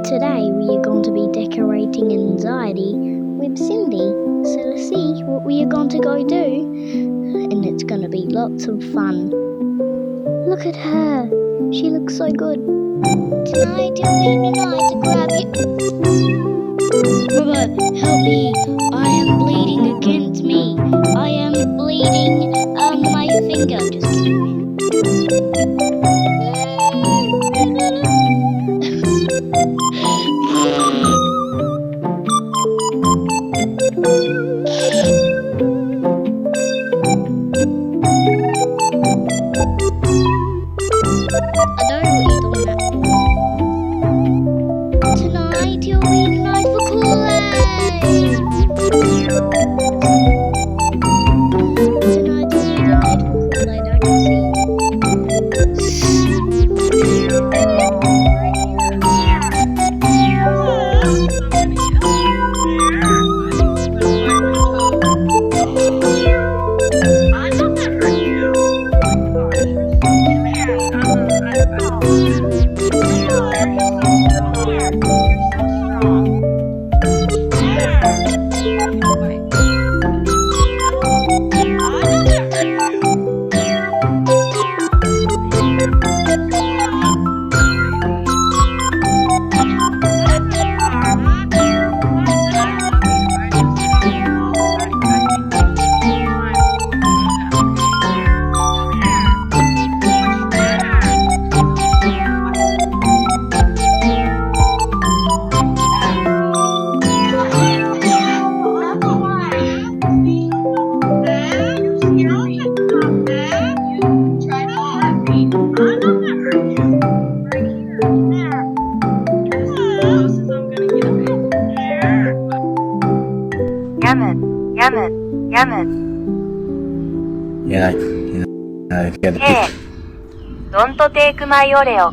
Today we are going to be decorating anxiety with Cindy. So let's see what we are going to go do. And it's going to be lots of fun. Look at her. She looks so good. Tonight you'll be the night to grab you. Brother, help me. I am bleeding against me. I am bleeding my finger. Just kidding. I don't know what you're talking about. Tonight you'll be the night for Kool-Aid. Tonight you'll be the night for Kool-Aid. I can see. Hey, don't take my Oreo.